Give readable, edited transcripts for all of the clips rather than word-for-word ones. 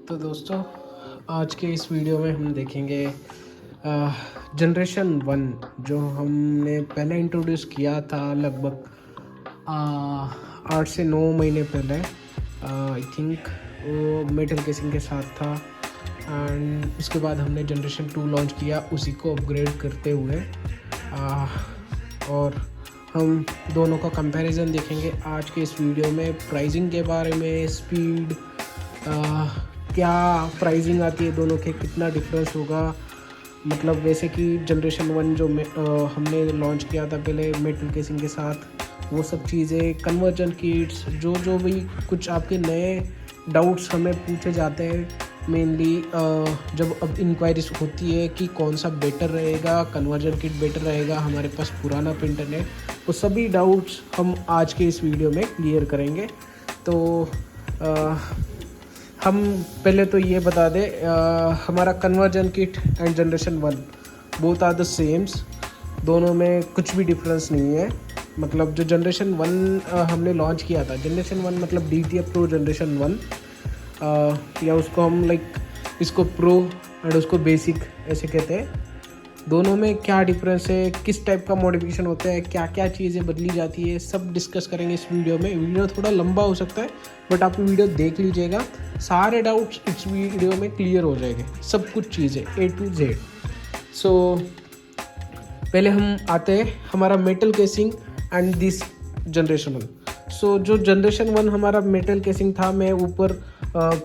तो दोस्तों, आज के इस वीडियो में हम देखेंगे जनरेशन वन, जो हमने पहले इंट्रोड्यूस किया था लगभग 8 से 9 महीने पहले। आई थिंक वो मेटल केसिंग के साथ था। एंड उसके बाद हमने जनरेशन 2 लॉन्च किया, उसी को अपग्रेड करते हुए। और हम दोनों का कंपैरिजन देखेंगे आज के इस वीडियो में। प्राइसिंग के बारे में, स्पीड, क्या प्राइसिंग आती है दोनों के, कितना डिफरेंस होगा। मतलब वैसे कि जनरेशन वन जो हमने लॉन्च किया था पहले मेटल केसिंग के साथ, वो सब चीज़ें, कन्वर्जन किट्स, जो भी कुछ आपके नए डाउट्स हमें पूछे जाते हैं मेनली जब अब इंक्वायरीज होती है कि कौन सा बेटर रहेगा, कन्वर्जन किट बेटर रहेगा, हमारे पास पुराना प्रिंटर है, वो सभी डाउट्स हम आज के इस वीडियो में क्लियर करेंगे। तो हम पहले तो ये बता दें, हमारा conversion kit and generation one both are the same, दोनों में कुछ भी डिफरेंस नहीं है। मतलब जो जनरेशन वन हमने लॉन्च किया था, जनरेशन वन मतलब DTF प्रो जनरेशन वन, या उसको हम इसको प्रो एंड उसको बेसिक ऐसे कहते हैं। दोनों में क्या डिफरेंस है, किस टाइप का मॉडिफिकेशन होता है, क्या क्या चीज़ें बदली जाती है, सब डिस्कस करेंगे इस वीडियो में। वीडियो थोड़ा लंबा हो सकता है, बट आप वीडियो देख लीजिएगा, सारे डाउट्स इस वीडियो में क्लियर हो जाएंगे, सब कुछ चीज़ें A to Z। सो पहले हम आते हैं हमारा metal casing and this generation one. So जो जनरेशन वन हमारा मेटल केसिंग था, मैं ऊपर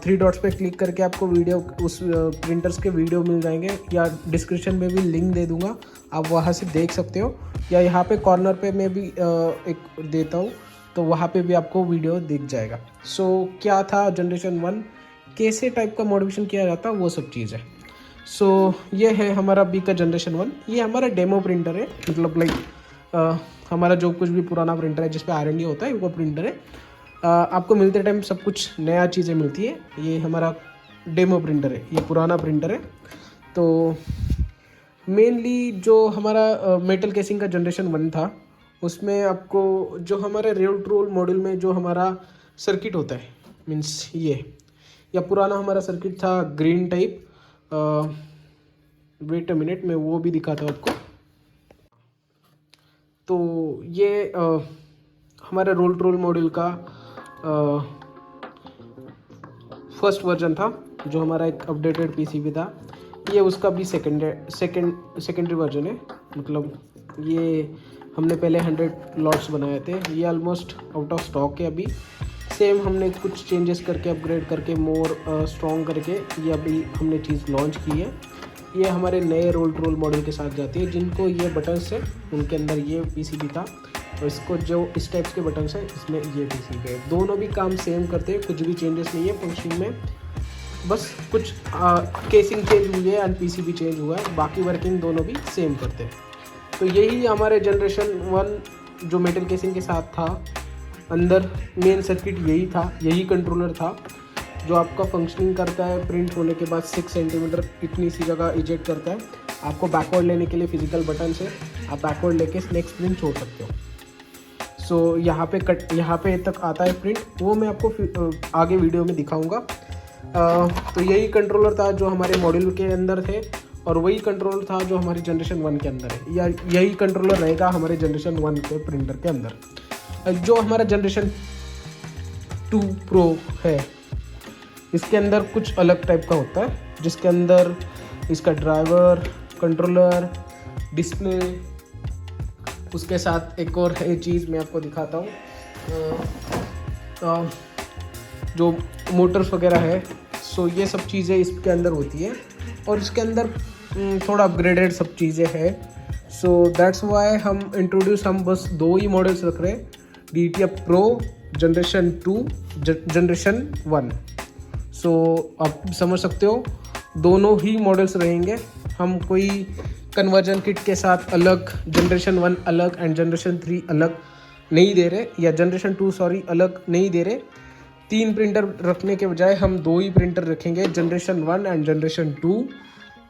3 डॉट्स पे क्लिक करके आपको वीडियो, उस प्रिंटर्स के वीडियो मिल जाएंगे, या डिस्क्रिप्शन में भी लिंक दे दूंगा, आप वहाँ से देख सकते हो, या यहाँ पे कॉर्नर पे मैं भी एक देता हूँ, तो वहाँ पे भी आपको वीडियो दिख जाएगा। सो क्या था जनरेशन वन, कैसे टाइप का मॉडिफिकेशन किया जाता, वो सब चीज़ है। सो ये है हमारा अभी का जनरेशन वन। ये हमारा डेमो प्रिंटर है, मतलब हमारा जो कुछ भी पुराना प्रिंटर है जिस पे R&D होता है, वो प्रिंटर है। आपको मिलते टाइम सब कुछ नया चीज़ें मिलती है। ये हमारा डेमो प्रिंटर है, ये पुराना प्रिंटर है। तो मेनली जो हमारा मेटल केसिंग का जनरेशन वन था, उसमें आपको जो हमारे रेल मॉड्यूल में जो हमारा सर्किट होता है, मीन्स ये, या पुराना हमारा सर्किट था green type. Wait a minute, मैं वो भी दिखाता हूँ आपको। तो ये हमारे रोल मॉड्यूल का फर्स्ट वर्जन था, जो हमारा एक अपडेटेड PCB था। ये उसका भी सेकेंडरी वर्जन है। मतलब ये हमने पहले 100 लॉट्स बनाए थे, ये ऑलमोस्ट आउट ऑफ स्टॉक है अभी। सेम हमने कुछ चेंजेस करके, अपग्रेड करके, मोर स्ट्रॉन्ग करके ये अभी हमने चीज़ लॉन्च की है। ये हमारे नए रोल मॉडल के साथ जाती है, जिनको ये बटन्स है, उनके अंदर ये PCB था, और इसको जो इस टाइप्स के बटन्स हैं, इसमें ये PCB है। दोनों भी काम सेम करते हैं, कुछ भी चेंजेस नहीं है फंक्शनिंग में, बस कुछ केसिंग चेंज हुई है एंड PCB चेंज हुआ है, बाकी वर्किंग दोनों भी सेम करते हैं। तो यही हमारे जनरेशन वन जो मेटल केसिंग के साथ था, अंदर मेन सर्किट यही था, यही कंट्रोलर था जो आपका फंक्शनिंग करता है। प्रिंट होने के बाद 6 सेंटीमीटर इतनी सी जगह इजेक्ट करता है। आपको बैकवर्ड लेने के लिए फिजिकल बटन से आप बैकवर्ड लेके नेक्स्ट प्रिंट छोड़ सकते हो। सो यहाँ पे तक आता है प्रिंट, वो मैं आपको आगे वीडियो में दिखाऊंगा। तो यही कंट्रोलर था जो हमारे मॉड्यूल के अंदर थे, और वही कंट्रोलर था जो हमारे जनरेशन वन के अंदर है, या यही कंट्रोलर रहेगा हमारे जनरेशन वन के प्रिंटर के अंदर। जो हमारा जनरेशन 2 प्रो है, इसके अंदर कुछ अलग टाइप का होता है, जिसके अंदर इसका ड्राइवर, कंट्रोलर, डिस्प्ले, उसके साथ एक और है चीज़ मैं आपको दिखाता हूँ, जो मोटर्स वगैरह है। सो ये सब चीज़ें इसके अंदर होती है, और इसके अंदर थोड़ा अपग्रेडेड सब चीज़ें हैं। सो दैट्स वाई हम बस 2 ही मॉडल्स रख रहे हैं, DTF प्रो जनरेशन 2, जनरेशन 1। सो आप समझ सकते हो, दोनों ही मॉडल्स रहेंगे। हम कोई कन्वर्जन किट के साथ अलग, जनरेशन 1 अलग एंड जनरेशन 3 अलग नहीं दे रहे, या जनरेशन 2 सॉरी अलग नहीं दे रहे। 3 प्रिंटर रखने के बजाय हम 2 ही प्रिंटर रखेंगे, जनरेशन 1 एंड जनरेशन 2।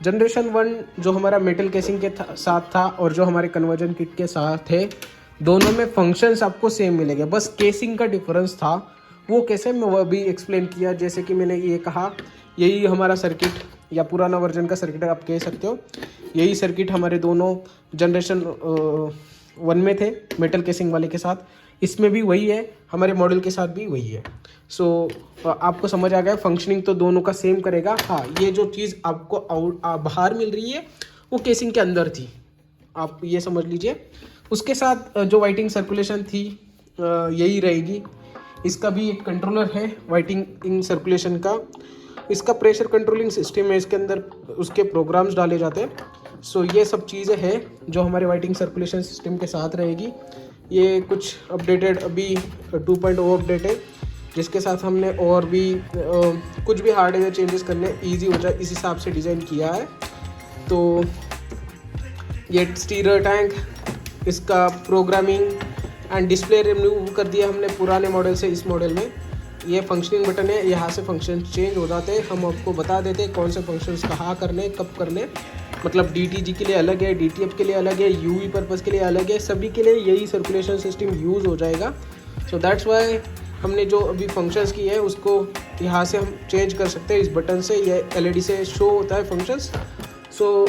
जनरेशन 1 जो हमारा मेटल केसिंग के साथ था, और जो हमारे कन्वर्जन किट के साथ थे, दोनों में फंक्शंस आपको सेम मिलेंगे, बस केसिंग का डिफरेंस था। वो कैसे, मैं वो भी एक्सप्लेन किया। जैसे कि मैंने ये कहा यही हमारा सर्किट या पुराना वर्जन का सर्किट आप कह सकते हो। यही सर्किट हमारे दोनों जनरेशन 1 में थे मेटल केसिंग वाले के साथ, इसमें भी वही है, हमारे मॉडल के साथ भी वही है। सो आपको समझ आ गया, फंक्शनिंग तो दोनों का सेम करेगा। हाँ, ये जो चीज़ आपको बाहर मिल रही है वो केसिंग के अंदर थी, आप ये समझ लीजिए। उसके साथ जो वाइटिंग सर्कुलेशन थी यही रहेगी। इसका भी एक कंट्रोलर है वाइटिंग इन सर्कुलेशन का। इसका प्रेशर कंट्रोलिंग सिस्टम है, इसके अंदर उसके प्रोग्राम्स डाले जाते हैं। सो ये सब चीज़ें हैं जो हमारे वाइटिंग सर्कुलेशन सिस्टम के साथ रहेगी। ये कुछ अपडेटेड अभी 2.0 अपडेट है, जिसके साथ हमने और भी कुछ भी हार्डवेयर चेंजेस करने ईजी हो जाए इस हिसाब से डिज़ाइन किया है। तो ये स्टीयर टैंक, इसका प्रोग्रामिंग एंड डिस्प्ले रिमूव कर दिया हमने पुराने मॉडल से इस मॉडल में। ये फंक्शनिंग बटन है, यहाँ से फंक्शन चेंज हो जाते हैं। हम आपको बता देते हैं कौन से फंक्शंस कहाँ करने, कब करने। मतलब DTG के लिए अलग है, DTF के लिए अलग है, UV पर्पज़ के लिए अलग है, सभी के लिए यही सर्कुलेशन सिस्टम यूज़ हो जाएगा। सो दैट्स वाई हमने जो अभी फंक्शंस की है उसको यहाँ से हम चेंज कर सकते हैं इस बटन से। ये LED से शो होता है फंक्शंस। सो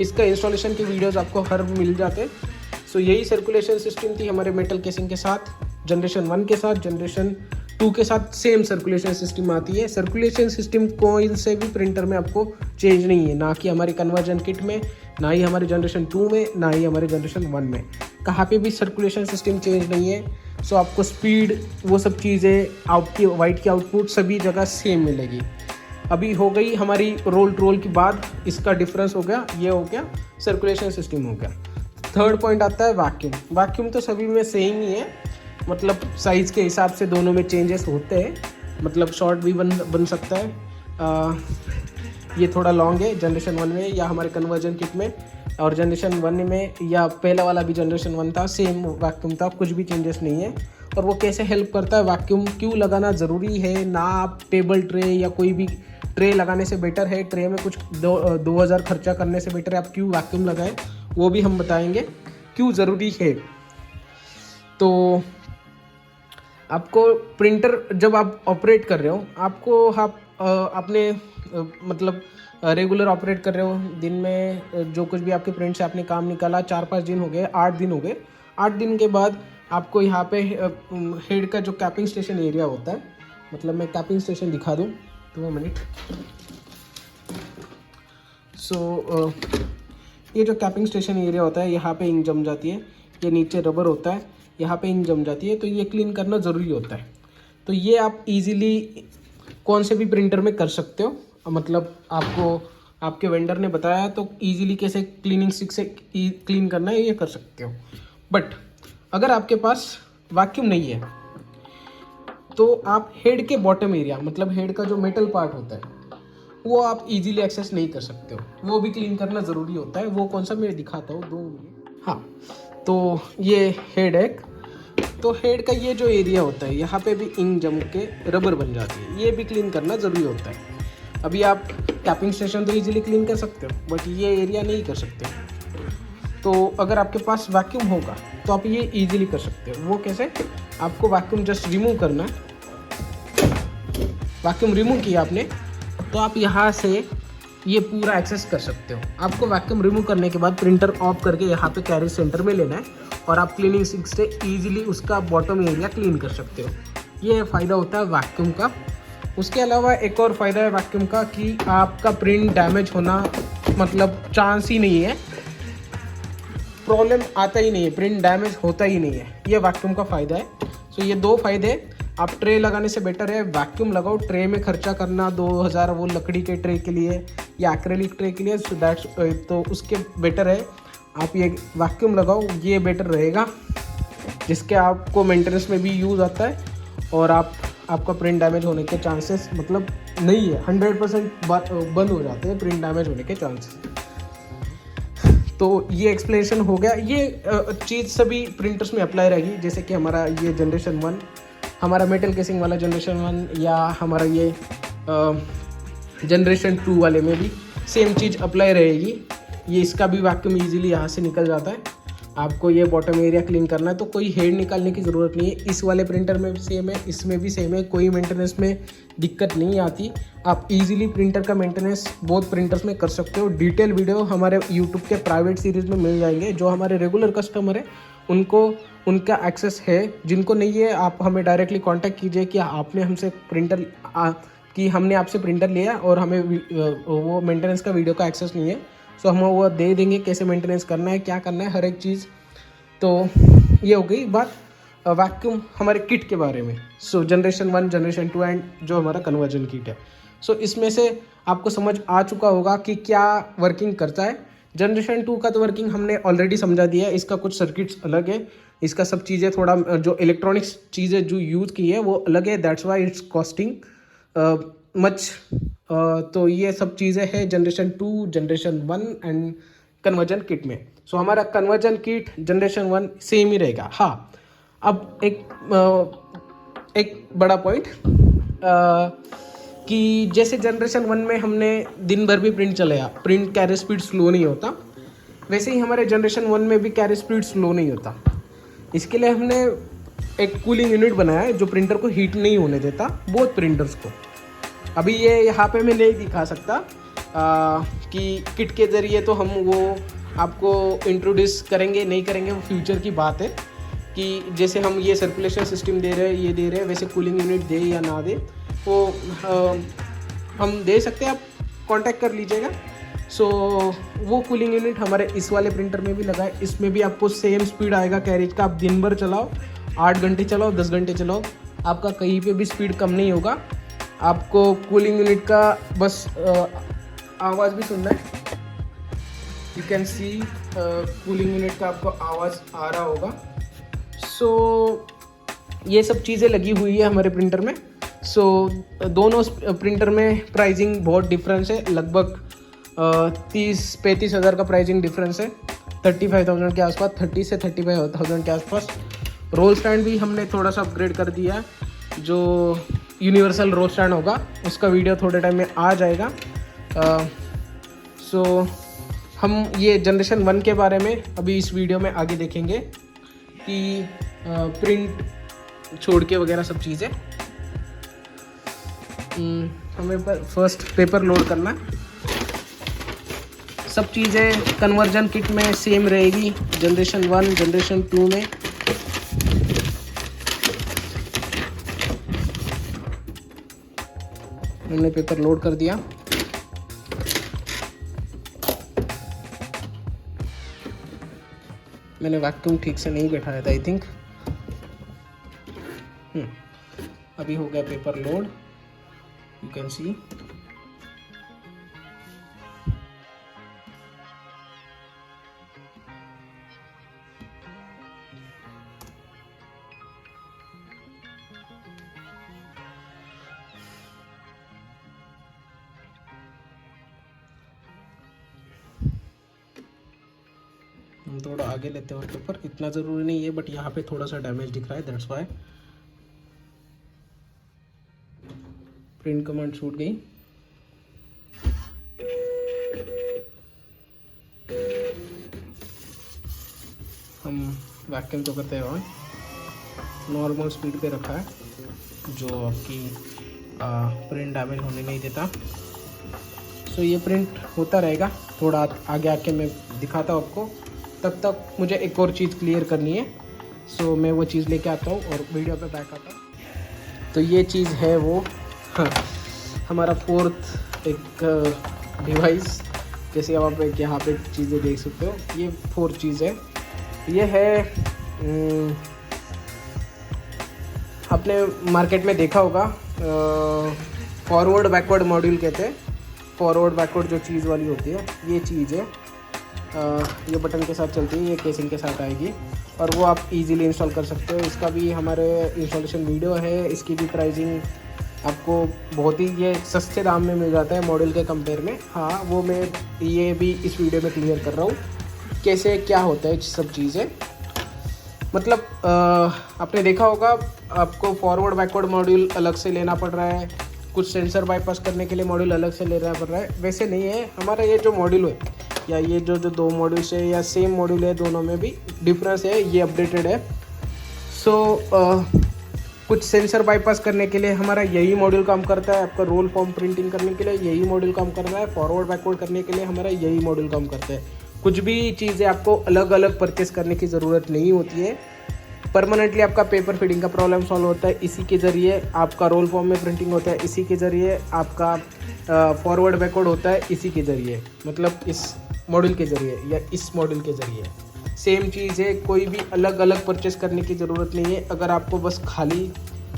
इसका इंस्टॉलेशन की वीडियोस आपको हर मिल जाते हैं। सो यही सर्कुलेशन सिस्टम थी हमारे मेटल केसिंग के साथ, जनरेशन 1 के साथ, जनरेशन 2 के साथ सेम सर्कुलेशन सिस्टम आती है। सर्कुलेशन सिस्टम कोई से भी प्रिंटर में आपको चेंज नहीं है, ना कि हमारे कन्वर्जन किट में, ना ही हमारे जनरेशन 2 में, ना ही हमारे जनरेशन 1 में, कहाँ पे भी सर्कुलेशन सिस्टम चेंज नहीं है। सो आपको स्पीड, वो सब चीज़ें, आपकी वाइट की आउटपुट सभी जगह सेम मिलेगी। अभी हो गई हमारी रोल टू रोल की बात, इसका डिफरेंस हो गया, ये हो गया सर्कुलेशन सिस्टम हो गया। थर्ड पॉइंट आता है वैक्यूम। वैक्यूम तो सभी में सेम ही है, मतलब साइज़ के हिसाब से दोनों में चेंजेस होते हैं। मतलब शॉर्ट भी बन सकता है। ये थोड़ा लॉन्ग है जनरेशन 1 में या हमारे कन्वर्जन किट में, और जनरेशन 1 में या पहला वाला भी जनरेशन 1 था, सेम वैक्यूम था, कुछ भी चेंजेस नहीं है। और वो कैसे हेल्प करता है, वैक्यूम क्यों लगाना ज़रूरी है, ना आप टेबल ट्रे या कोई भी ट्रे लगाने से बेटर है, ट्रे में कुछ 2000 खर्चा करने से बेटर है आप क्यों वैक्यूम लगाएं, वो भी हम बताएंगे क्यों ज़रूरी है। तो आपको प्रिंटर जब आप ऑपरेट कर रहे हो, आपको आप अपने मतलब रेगुलर ऑपरेट कर रहे हो, दिन में जो कुछ भी आपके प्रिंट से आपने काम निकाला, 4-5 दिन हो गए, 8 दिन हो गए, 8 दिन के बाद आपको यहाँ पे हेड का जो कैपिंग स्टेशन एरिया होता है, मतलब मैं कैपिंग स्टेशन दिखा दूँ 2 मिनट। सो ये जो कैपिंग स्टेशन एरिया होता है, यहाँ पे इंक जम जाती है, ये नीचे रबर होता है, यहाँ पे इंक जम जाती है, तो ये क्लीन करना ज़रूरी होता है। तो ये आप इजीली कौन से भी प्रिंटर में कर सकते हो, मतलब आपको आपके वेंडर ने बताया तो इजीली कैसे क्लीनिंग स्टिक से क्लीन करना है ये कर सकते हो। बट अगर आपके पास वैक्यूम नहीं है तो आप हेड के बॉटम एरिया, मतलब हेड का जो मेटल पार्ट होता है, वो आप इजीली एक्सेस नहीं कर सकते हो, वो भी क्लीन करना ज़रूरी होता है। वो कौन सा मैं दिखाता हूँ 2 मिनट। हाँ, तो ये हेड है, तो हेड का ये जो एरिया होता है, यहाँ पे भी इंक जम के रबर बन जाती है, ये भी क्लीन करना ज़रूरी होता है। अभी आप कैपिंग स्टेशन तो इजीली क्लीन कर सकते हो, बट ये एरिया नहीं कर सकते। तो अगर आपके पास वैक्यूम होगा तो आप ये इजीली कर सकते हो। वो कैसे, आपको वैक्यूम जस्ट रिमूव करना है। वैक्यूम रिमूव किया आपने तो आप यहाँ से ये पूरा एक्सेस कर सकते हो। आपको वैक्यूम रिमूव करने के बाद प्रिंटर ऑफ करके यहाँ पे कैरेज सेंटर में लेना है और आप क्लीनिंग स्टिक से इजीली उसका बॉटम एरिया क्लीन कर सकते हो। ये फ़ायदा होता है वैक्यूम का। उसके अलावा एक और फ़ायदा है वैक्यूम का कि आपका प्रिंट डैमेज होना मतलब चांस ही नहीं है, प्रॉब्लम आता ही नहीं है, प्रिंट डैमेज होता ही नहीं है। ये वैक्यूम का फ़ायदा है। सो ये 2 फ़ायदे। आप ट्रे लगाने से बेटर है वैक्यूम लगाओ। ट्रे में खर्चा करना 2000 वो लकड़ी के ट्रे के लिए या एक्रेलिक ट्रे के लिए, सो दैट्स तो उसके बेटर है आप ये वैक्यूम लगाओ, ये बेटर रहेगा, जिसके आपको मेंटेनेंस में भी यूज़ आता है और आपका प्रिंट डैमेज होने के चांसेस मतलब नहीं है, 100% बंद हो जाते हैं प्रिंट डैमेज होने के चांसेस। तो ये एक्सप्लेनेशन हो गया। ये चीज़ सभी प्रिंटर्स में अप्लाई रहेगी, जैसे कि हमारा ये जनरेशन 1, हमारा मेटल केसिंग वाला जनरेशन 1 या हमारा ये जनरेशन 2 वाले में भी सेम चीज़ अप्लाई रहेगी। ये इसका भी वैक्यूम इजीली यहाँ से निकल जाता है। आपको ये बॉटम एरिया क्लीन करना है तो कोई हेड निकालने की ज़रूरत नहीं है। इस वाले प्रिंटर में भी सेम है, इसमें भी सेम है, कोई मेंटेनेंस में दिक्कत नहीं आती। आप इजीली प्रिंटर का मेंटेनेंस बहुत प्रिंटर्स में कर सकते हो। डिटेल वीडियो हमारे यूट्यूब के प्राइवेट सीरीज़ में मिल जाएंगे। जो हमारे रेगुलर कस्टमर है उनको उनका एक्सेस है, जिनको नहीं है आप हमें डायरेक्टली कांटेक्ट कीजिए कि आपने हमसे प्रिंटर कि हमने आपसे प्रिंटर लिया और हमें वो मेंटेनेंस का वीडियो का एक्सेस नहीं है, सो हम वो दे देंगे कैसे मेंटेनेंस करना है, क्या करना है, हर एक चीज़। तो ये हो गई बात वैक्यूम हमारे किट के बारे में। सो जनरेशन 1, जनरेशन 2 एंड जो हमारा कन्वर्जन किट है। सो इसमें से आपको समझ आ चुका होगा कि क्या वर्किंग करता है। जनरेशन 2 का तो वर्किंग हमने ऑलरेडी समझा दिया है। इसका कुछ सर्किट्स अलग है, इसका सब चीज़ें थोड़ा जो इलेक्ट्रॉनिक्स चीज़ें जो यूज़ की है वो अलग है, that's why it's costing much. तो ये सब चीज़ें हैं generation 2, generation 1 and conversion kit में। सो हमारा कन्वर्जन किट जनरेशन 1 सेम ही रहेगा। हाँ, अब एक बड़ा पॉइंट कि जैसे जनरेशन 1 में हमने दिन भर भी प्रिंट चलाया, प्रिंट कैरी स्पीड स्लो नहीं होता, वैसे ही हमारे जनरेशन 1 में भी कैरी स्पीड स्लो नहीं होता। इसके लिए हमने एक कूलिंग यूनिट बनाया है जो प्रिंटर को हीट नहीं होने देता, बोथ प्रिंटर्स को। अभी ये यहाँ पे मैं नहीं दिखा सकता कि किट के ज़रिए तो हम वो आपको इंट्रोड्यूस करेंगे नहीं करेंगे, वो फ्यूचर की बात है। कि जैसे हम ये सर्कुलेशन सिस्टम दे रहे हैं, ये दे रहे हैं, वैसे कूलिंग यूनिट दे या ना दे वो हम दे सकते हैं, आप कांटेक्ट कर लीजिएगा। सो वो कूलिंग यूनिट हमारे इस वाले प्रिंटर में भी लगा है। इसमें भी आपको सेम स्पीड आएगा कैरेज का। आप दिन भर चलाओ, 8 घंटे चलाओ, 10 घंटे चलाओ, आपका कहीं पे भी स्पीड कम नहीं होगा। आपको कूलिंग यूनिट का बस आवाज़ भी सुनना है। You can see cooling unit का आपको आवाज़ आ रहा होगा। सो ये सब चीज़ें लगी हुई है हमारे प्रिंटर में। सो दोनों प्रिंटर में प्राइसिंग बहुत डिफरेंस है, लगभग 30-35 हज़ार का प्राइसिंग डिफरेंस है, 35,000 के आसपास, 30 से 35,000 के आसपास। रोल स्टैंड भी हमने थोड़ा सा अपग्रेड कर दिया है, जो यूनिवर्सल रोल स्टैंड होगा उसका वीडियो थोड़े टाइम में आ जाएगा। सो हम ये जनरेशन 1 के बारे में अभी इस वीडियो में आगे देखेंगे कि प्रिंट छोड़ के वगैरह सब चीज़ें। हमें फर्स्ट पेपर लोड करना है। सब चीज़ें कन्वर्जन किट में सेम रहेगी, जनरेशन 1, जनरेशन 2 में। हमने पेपर लोड कर दिया। मैंने वैक्यूम ठीक से नहीं बैठाया था आई थिंक। अभी हो गया paper load, you can see. हम थोड़ा आगे लेते हैं पेपर, इतना ज़रूरी नहीं है बट यहाँ पे थोड़ा सा डैमेज दिख रहा है, दैट्स वाई। प्रिंट कमांड छूट गई। हम वैक्यूम तो करते हैं, नॉर्मल स्पीड पे रखा है जो आपकी प्रिंट डैमेज होने नहीं देता। सो ये प्रिंट होता रहेगा, थोड़ा आगे आके मैं दिखाता हूँ आपको। तब तक मुझे एक और चीज़ क्लियर करनी है, सो मैं वो चीज़ लेके आता हूँ और वीडियो पे बैक आता हूँ। तो ये चीज़ है वो, हाँ, हमारा फोर्थ एक डिवाइस। जैसे आप एक यहाँ पे चीज़ें देख सकते हो, ये फोर्थ चीज़ है। ये है आपने मार्केट में देखा होगा, फॉरवर्ड बैकवर्ड मॉड्यूल कहते हैं। फॉरवर्ड बैकवर्ड जो चीज़ वाली होती है, ये चीज़ है। ये बटन के साथ चलती है, ये केसिंग के साथ आएगी और वो आप इजीली इंस्टॉल कर सकते हो। इसका भी हमारे इंस्टॉलेशन वीडियो है। इसकी भी प्राइसिंग आपको बहुत ही ये सस्ते दाम में मिल जाता है मॉडल के कंपेयर में। हाँ, वो मैं ये भी इस वीडियो में क्लियर कर रहा हूँ कैसे क्या होता है सब चीज़ें। मतलब आपने देखा होगा, आपको फॉरवर्ड बैकवर्ड मॉड्यूल अलग से लेना पड़ रहा है, कुछ सेंसर बाईपास करने के लिए मॉड्यूल अलग से लेना पड़ रहा है। वैसे नहीं है, हमारा ये जो मॉड्यूल है या ये जो दो मॉड्यूल्स है या सेम मॉड्यूल है, दोनों में भी डिफरेंस है, ये अपडेटेड है। सो कुछ सेंसर बाईपास करने के लिए हमारा यही मॉड्यूल काम करता है, आपका रोल फॉर्म प्रिंटिंग करने के लिए यही मॉड्यूल काम करता है, फॉरवर्ड बैकवर्ड करने के लिए हमारा यही मॉड्यूल काम करता है। कुछ भी चीज़ें आपको अलग अलग परचेस करने की ज़रूरत नहीं होती है। परमानेंटली आपका पेपर फीडिंग का प्रॉब्लम सॉल्व होता है इसी के ज़रिए, आपका रोल फॉर्म में प्रिंटिंग होता है इसी के ज़रिए, आपका फॉरवर्ड बैकवर्ड होता है इसी के ज़रिए, मतलब इस मॉड्यूल के ज़रिए या इस मॉड्यूल के ज़रिए। सेम चीज़ है, कोई भी अलग अलग परचेस करने की ज़रूरत नहीं है। अगर आपको बस खाली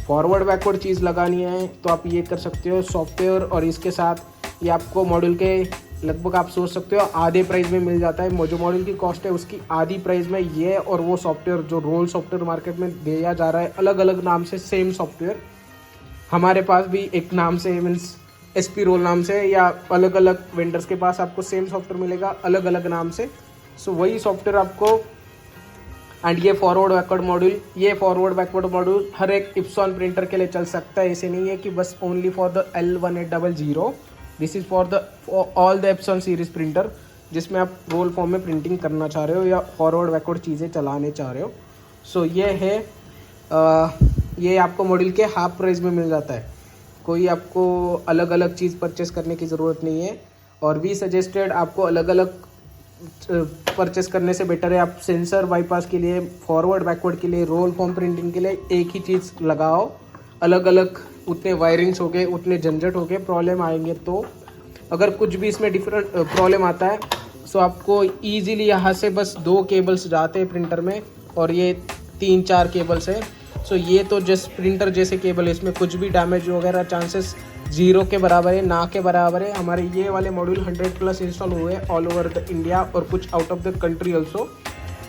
फॉरवर्ड बैकवर्ड चीज़ लगानी है तो आप ये कर सकते हो। सॉफ्टवेयर और इसके साथ ये आपको मॉड्यूल के लगभग आप सोच सकते हो आधे प्राइस में मिल जाता है। जो मॉड्यूल की कॉस्ट है उसकी आधी प्राइस में ये और वो सॉफ्टवेयर जो रोल सॉफ्टवेयर मार्केट में दिया जा रहा है अलग अलग नाम से, सेम सॉफ्टवेयर हमारे पास भी एक नाम से मीन्स SP रोल नाम से, या अलग अलग वेंडर्स के पास आपको सेम सॉफ्टवेयर मिलेगा अलग अलग नाम से। सो वही सॉफ्टवेयर आपको, एंड ये फॉरवर्ड बैकवर्ड मॉड्यूल, ये फॉरवर्ड बैकवर्ड मॉड्यूल हर एक इप्सॉन प्रिंटर के लिए चल सकता है। ऐसे नहीं है कि बस only for the L1800, this is for all the एप्सॉन series printer जिसमें आप रोल फॉर्म में प्रिंटिंग करना चाह रहे हो या फॉरवर्ड बैकवर्ड चीज़ें चलाने चाह रहे हो। सो ये है ये आपको मॉड्यूल के हाफ प्राइस में मिल जाता है। कोई आपको अलग अलग चीज़ परचेस करने की ज़रूरत नहीं है। और वी सजेस्टेड आपको अलग अलग परचेस करने से बेटर है आप सेंसर बाईपास के लिए, फॉरवर्ड बैकवर्ड के लिए, रोल फॉर्म प्रिंटिंग के लिए एक ही चीज़ लगाओ। अलग अलग उतने वायरिंग्स हो गए, उतने झंझट हो गए, प्रॉब्लम आएंगे। तो अगर कुछ भी इसमें डिफरेंट प्रॉब्लम आता है तो आपको ईजीली यहाँ से बस 2 केबल्स जाते हैं प्रिंटर में और ये 3-4 केबल्स है। सो ये तो जस्ट प्रिंटर जैसे केबल है, इसमें कुछ भी डैमेज वगैरह चांसेस 0 के बराबर है, ना के बराबर है। हमारे ये वाले मॉड्यूल 100+ इंस्टॉल हुए ऑल ओवर द इंडिया और कुछ out of the country also.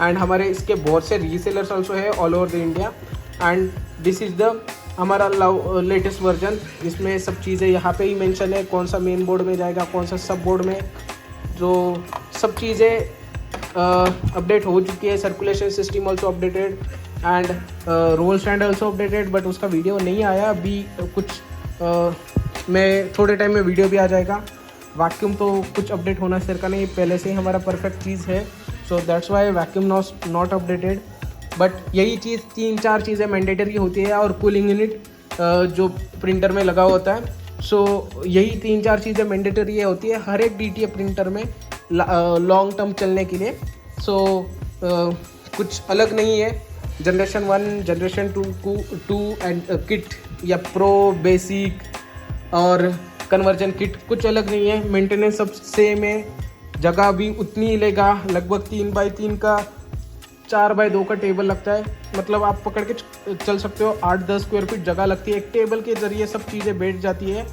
And हमारे इसके बहुत से रीसेलर्स ऑल्सो है all over the India. And this is the हमारा लेटेस्ट वर्जन, जिसमें सब चीज़ें यहाँ पे ही मेंशन है, कौन सा मेन बोर्ड में जाएगा, कौन सा सब बोर्ड में, जो सब चीज़ें अपडेट हो चुकी है। Circulation system also updated and roll stand also updated, but उसका वीडियो नहीं आया अभी। कुछ मैं थोड़े टाइम में वीडियो भी आ जाएगा। वैक्यूम तो कुछ अपडेट होना सिर का नहीं, पहले से ही हमारा परफेक्ट चीज़ है। So that's why vacuum not updated. But यही चीज़ 3-4 चीज़ें मैंडेटरी होती है और कूलिंग यूनिट जो प्रिंटर में लगा होता है। सो यही 3-4 चीज़ें मैंडेटरी होती है हर एक DTA प्रिंटर में लॉन्ग टर्म चलने के लिए। सो कुछ अलग नहीं है। जनरेशन 1, जनरेशन 2 एंड किट या प्रो, बेसिक और कन्वर्जन किट कुछ अलग नहीं है। मेंटेनेंस सब सेम है, जगह भी उतनी ही लेगा। लगभग 3x3 का 4x2 का टेबल लगता है, मतलब आप पकड़ के चल सकते हो। 8-10 स्क्वायर फीट जगह लगती है। एक टेबल के ज़रिए सब चीज़ें बैठ जाती है,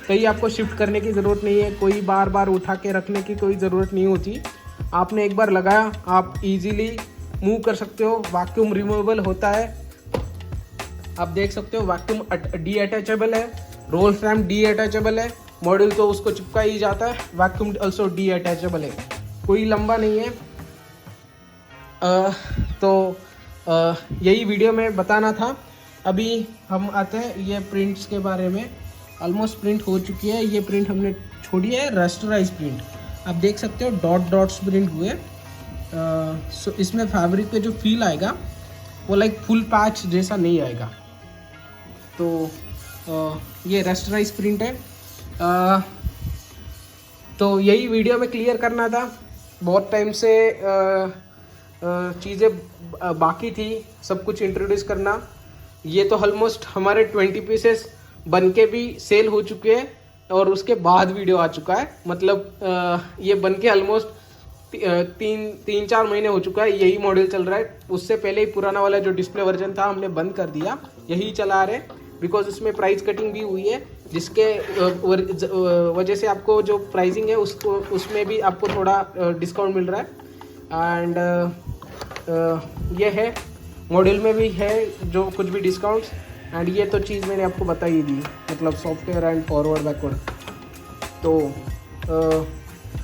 कहीं आपको शिफ्ट करने की ज़रूरत नहीं है, कोई बार बार उठा के रखने की कोई ज़रूरत नहीं होती। आपने एक बार लगाया आप इजीली मूव कर सकते हो। वैक्यूम रिमूवेबल होता है, आप देख सकते हो। वैक्यूम डीअटैचेबल है, रोल फ्रेम डीअटैचेबल है, मॉड्यूल तो उसको चिपका ही जाता है। वैक्यूम ऑल्सो डीअटैचेबल है, कोई लंबा नहीं है। यही वीडियो में बताना था। अभी हम आते हैं ये प्रिंट्स के बारे में। ऑलमोस्ट प्रिंट हो चुकी है, ये प्रिंट हमने छोड़ी है रेस्टराइज प्रिंट। आप देख सकते हो डॉट्स प्रिंट हुए। सो इसमें फैब्रिक पे जो फील आएगा वो लाइक फुल पैच जैसा नहीं आएगा। तो ये रेस्टराइज प्रिंट है। तो यही वीडियो में क्लियर करना था। बहुत टाइम से चीज़ें बाकी थी सब कुछ इंट्रोड्यूस करना। ये तो ऑलमोस्ट हमारे 20 पीसेस बन के भी सेल हो चुके हैं और उसके बाद वीडियो आ चुका है। मतलब ये बन के ऑलमोस्ट 3-4 महीने हो चुका है, यही मॉडल चल रहा है। उससे पहले ही पुराना वाला जो डिस्प्ले वर्जन था हमने बंद कर दिया, यही चला रहे बिकॉज उसमें प्राइस कटिंग भी हुई है, जिसके वजह से आपको जो प्राइसिंग है उसको उसमें भी आपको थोड़ा डिस्काउंट मिल रहा है। एंड ये है मॉडल में भी है जो कुछ भी डिस्काउंट्स। एंड ये तो चीज़ मैंने आपको बता ही दी, मतलब सॉफ्टवेयर एंड फॉरवर्ड बैकवर्ड। तो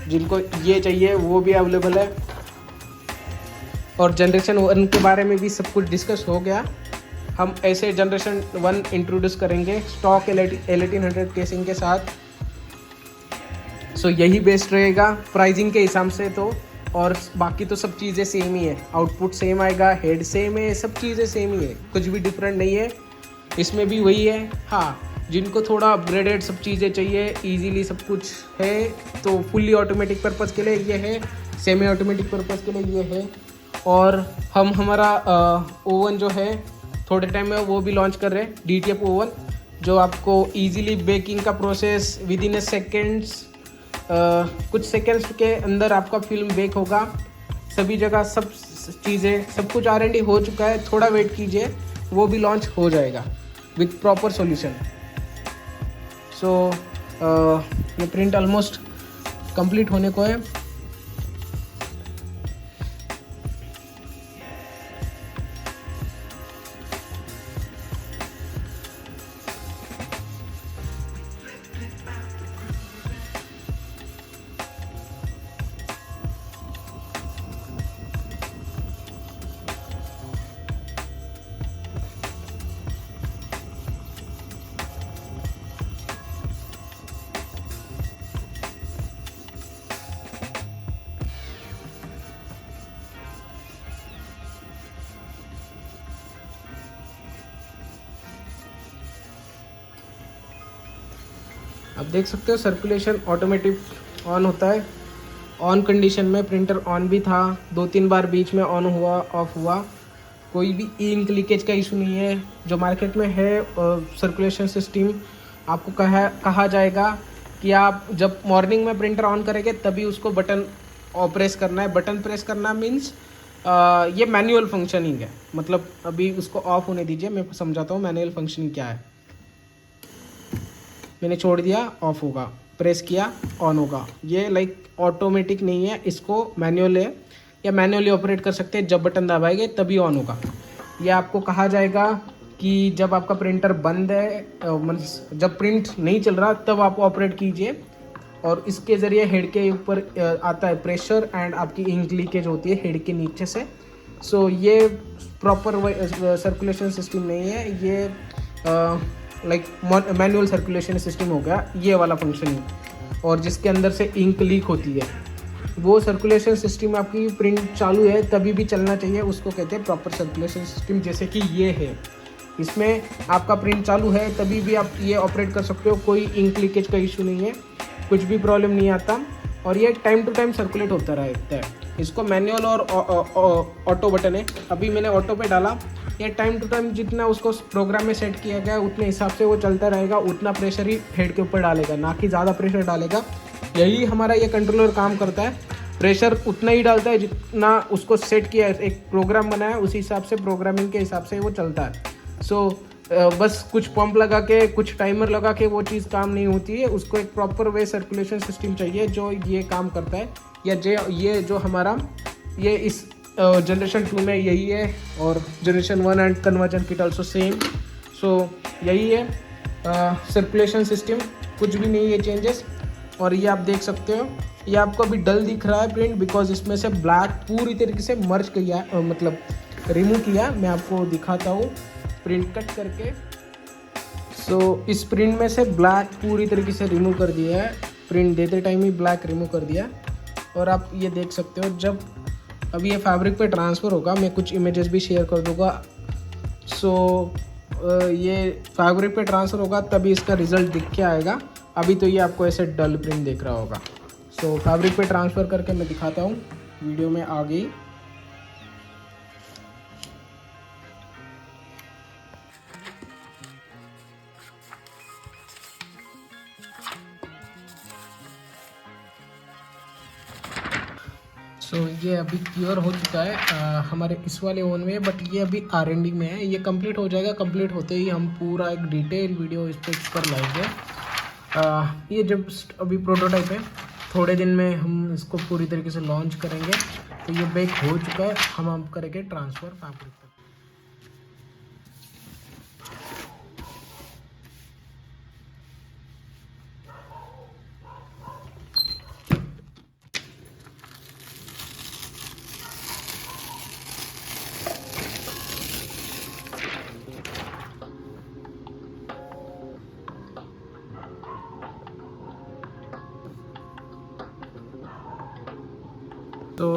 जिनको ये चाहिए वो भी अवेलेबल है। और जनरेशन 1 के बारे में भी सब कुछ डिस्कस हो गया। हम ऐसे जनरेशन 1 इंट्रोड्यूस करेंगे स्टॉक L1800 केसिंग के साथ। सो यही बेस्ट रहेगा प्राइसिंग के हिसाब से तो। और बाकी तो सब चीज़ें सेम ही है, आउटपुट सेम आएगा, हेड सेम है, सब चीज़ें सेम ही है, कुछ भी डिफरेंट नहीं है। इसमें भी वही है। हाँ, जिनको थोड़ा अपग्रेडेड सब चीज़ें चाहिए, इजीली सब कुछ है, तो फुल्ली ऑटोमेटिक पर्पज़ के लिए ये है, सेमी ऑटोमेटिक पर्पज़ के लिए ये है। और हम हमारा ओवन जो है थोड़े टाइम में वो भी लॉन्च कर रहे हैं, DTF ओवन, जो आपको इजीली बेकिंग का process with in A seconds, कुछ सेकेंड्स के अंदर आपका फिल्म बेक होगा। सभी जगह सब चीज़ें, सब कुछ R&D हो चुका है, थोड़ा वेट कीजिए, वो भी लॉन्च हो जाएगा विथ प्रॉपर सॉल्यूशन। सो ये प्रिंट ऑलमोस्ट कंप्लीट होने को है। आप देख सकते हो सर्कुलेशन ऑटोमेटिक ऑन होता है। ऑन कंडीशन में प्रिंटर ऑन भी था, 2-3 बार बीच में ऑन हुआ, ऑफ हुआ, कोई भी इंक लीकेज का इशू नहीं है। जो मार्केट में है सर्कुलेशन सिस्टम, आपको कहा जाएगा कि आप जब मॉर्निंग में प्रिंटर ऑन करेंगे तभी उसको बटन प्रेस करना है। बटन प्रेस करना मीन्स ये मैनुअल फंक्शनिंग है, मतलब अभी उसको ऑफ होने दीजिए, मैं समझाता हूँ मैनुअल फंक्शनिंग क्या है। मैंने छोड़ दिया, ऑफ होगा, प्रेस किया, ऑन होगा। ये लाइक ऑटोमेटिक नहीं है, इसको मैनुअल है या मैनुअली ऑपरेट कर सकते हैं। जब बटन दबाएंगे तभी ऑन होगा। ये आपको कहा जाएगा कि जब आपका प्रिंटर बंद है, जब प्रिंट नहीं चल रहा, तब आप ऑपरेट कीजिए। और इसके ज़रिए हेड के ऊपर आता है प्रेशर एंड आपकी इंक लीकेज होती है हेड के नीचे से। सो ये प्रॉपर सर्कुलेशन सिस्टम नहीं है, ये लाइक मैनुअल सर्कुलेशन सिस्टम हो गया ये वाला फंक्शन। और जिसके अंदर से इंक लीक होती है, वो सर्कुलेशन सिस्टम आपकी प्रिंट चालू है तभी भी चलना चाहिए, उसको कहते हैं प्रॉपर सर्कुलेशन सिस्टम। जैसे कि ये है, इसमें आपका प्रिंट चालू है तभी भी आप ये ऑपरेट कर सकते हो, कोई इंक लीकेज का इशू नहीं है, कुछ भी प्रॉब्लम नहीं आता। और ये टाइम टू टाइम सर्कुलेट होता रहता है। इसको मैनुअल और ऑटो बटन है, अभी मैंने ऑटो पे डाला, ये टाइम टू टाइम जितना उसको प्रोग्राम में सेट किया गया उतने हिसाब से वो चलता रहेगा, उतना प्रेशर ही हेड के ऊपर डालेगा, ना कि ज़्यादा प्रेशर डालेगा। यही हमारा ये कंट्रोलर काम करता है, प्रेशर उतना ही डालता है जितना उसको सेट किया है, एक प्रोग्राम बनाया उसी हिसाब से, प्रोग्रामिंग के हिसाब से वो चलता है। सो बस कुछ पंप लगा के, कुछ टाइमर लगा के वो चीज़ काम नहीं होती है, उसको एक प्रॉपर वे सर्कुलेशन सिस्टम चाहिए जो ये काम करता है। या ये जो हमारा ये इस जनरेशन 2 में यही है, और generation 1 and conversion kit also same. So यही है सर्कुलेशन सिस्टम, कुछ भी नहीं है चेंजेस। और ये आप देख सकते हो, ये आपको अभी डल दिख रहा है प्रिंट, बिकॉज इसमें से ब्लैक पूरी तरीके से मर्ज किया, मतलब रिमूव किया। मैं आपको दिखाता हूँ प्रिंट कट करके। सो इस प्रिंट में से ब्लैक पूरी तरीके से रिमूव कर दिया है, प्रिंट देते टाइम ही ब्लैक रिमूव कर दिया। और आप ये देख सकते हो, जब अभी ये फैब्रिक पे ट्रांसफ़र होगा, मैं कुछ इमेजेस भी शेयर कर दूंगा। सो ये फैब्रिक पे ट्रांसफ़र होगा तभी इसका रिज़ल्ट दिख के आएगा। अभी तो ये आपको ऐसे डल प्रिंट दिख रहा होगा। सो फैब्रिक पे ट्रांसफ़र करके मैं दिखाता हूँ, वीडियो में आ गई। सो ये अभी क्योर हो चुका है हमारे इस वाले ओवन में, बट ये अभी R&D में है। ये कंप्लीट हो जाएगा, कंप्लीट होते ही हम पूरा एक डिटेल वीडियो इस पर लाएंगे। ये जब अभी प्रोटोटाइप है, थोड़े दिन में हम इसको पूरी तरीके से लॉन्च करेंगे। तो ये बेक हो चुका है, हम करेंगे ट्रांसफ़र फैब्रिक पर। तो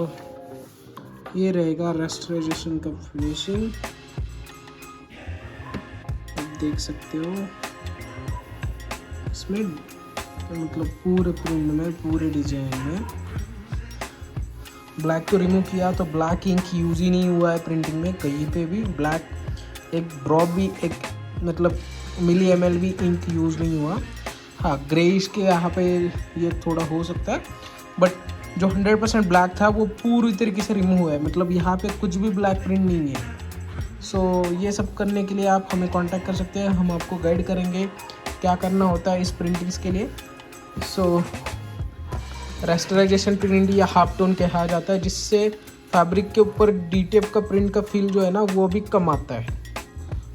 ये रहेगा रेस्टराइजेशन का फिनिशिंग, आप देख सकते हो इसमें, मतलब पूरे प्रिंट में, पूरे डिजाइन में। ब्लैक को रिमूव किया तो ब्लैक इंक यूज़ ही नहीं हुआ है प्रिंटिंग में कहीं पे भी। ब्लैक एक ड्रॉप भी, एक मतलब मिली ml भी इंक यूज़ नहीं हुआ। हाँ, ग्रेइश के यहाँ पे ये थोड़ा हो सकता है, बट जो 100% ब्लैक था वो पूरी तरीके से रिमूव हुआ है, मतलब यहाँ पे कुछ भी ब्लैक प्रिंट नहीं है। सो ये सब करने के लिए आप हमें कांटेक्ट कर सकते हैं, हम आपको गाइड करेंगे क्या करना होता है इस प्रिंटिंग्स के लिए। सो रेस्टराइजेशन प्रिंट या हाफ टोन कहा जाता है, जिससे फैब्रिक के ऊपर डिटेल का प्रिंट का फील जो है ना वो भी कम आता है।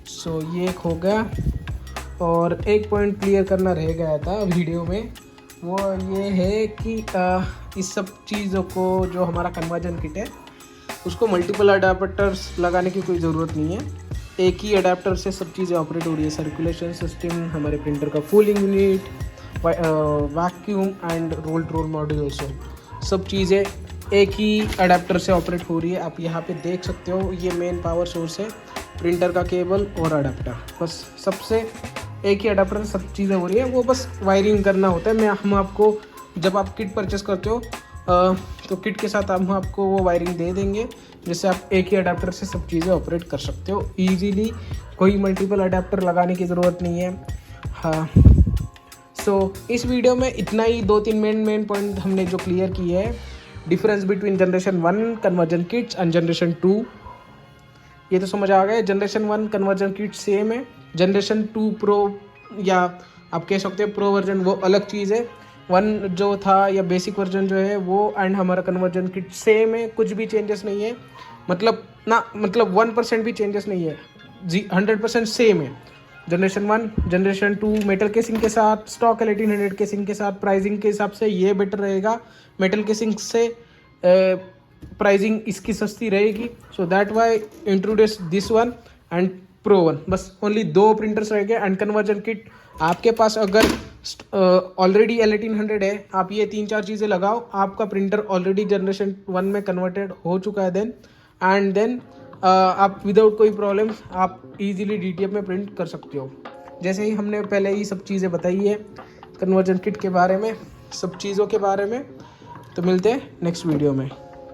सो ये एक हो गया। और एक पॉइंट क्लियर करना रह गया था वीडियो में, वो ये है कि इस सब चीज़ों को, जो हमारा कन्वर्जन किट है उसको मल्टीपल अडाप्टर्स लगाने की कोई ज़रूरत नहीं है। एक ही अडाप्टर से सब चीज़ें ऑपरेट हो रही है। सर्कुलेशन सिस्टम, हमारे प्रिंटर का cooling unit, vacuum and roll module also, सब चीज़ें एक ही अडाप्टर से ऑपरेट हो रही है। आप यहाँ पे देख सकते हो, ये मेन पावर सोर्स है, प्रिंटर का केबल और अडाप्टर, बस सबसे एक ही अडाप्टर से सब चीज़ें हो रही है। वो बस वायरिंग करना होता है। हम आपको, जब आप किट परचेस करते हो तो किट के साथ हम आपको वो वायरिंग दे देंगे, जिससे आप एक ही अडाप्टर से सब चीज़ें ऑपरेट कर सकते हो ईजीली। कोई मल्टीपल अडाप्टर लगाने की ज़रूरत नहीं है। हाँ, सो इस वीडियो में इतना ही, 2-3 मेन पॉइंट हमने जो क्लियर किए हैं। Difference between generation 1 conversion Kitts and generation 2, ये तो समझ आ गया। जनरेशन 1 कन्वर्जन किट सेम है, जनरेशन 2 प्रो या आप कह सकते हैं प्रो वर्जन, वो अलग चीज़ है। 1 जो था या बेसिक वर्जन जो है वो एंड हमारा कन्वर्जन किट सेम है, कुछ भी चेंजेस नहीं है, मतलब 1% भी चेंजेस नहीं है, 100% सेम है। जनरेशन 1, जनरेशन 2 मेटल केसिंग के साथ, स्टॉक है 1800 केसिंग के साथ। प्राइसिंग के हिसाब से ये बेटर रहेगा, मेटल केसिंग से प्राइसिंग इसकी सस्ती रहेगी। So that why introduce this one and pro 1, बस ओनली 2 प्रिंटर्स रहेंगे। एंड कन्वर्जन किट आपके पास अगर ऑलरेडी L1800 है, आप ये 3-4 चीज़ें लगाओ, आपका प्रिंटर ऑलरेडी जनरेशन 1 में कन्वर्टेड हो चुका है। देन आप विदाउट कोई प्रॉब्लम आप इजीली DTF में प्रिंट कर सकते हो। जैसे ही हमने पहले ही सब चीज़ें बताई है कन्वर्जन किट के बारे में, सब चीज़ों के बारे में। तो मिलते हैं नेक्स्ट वीडियो में।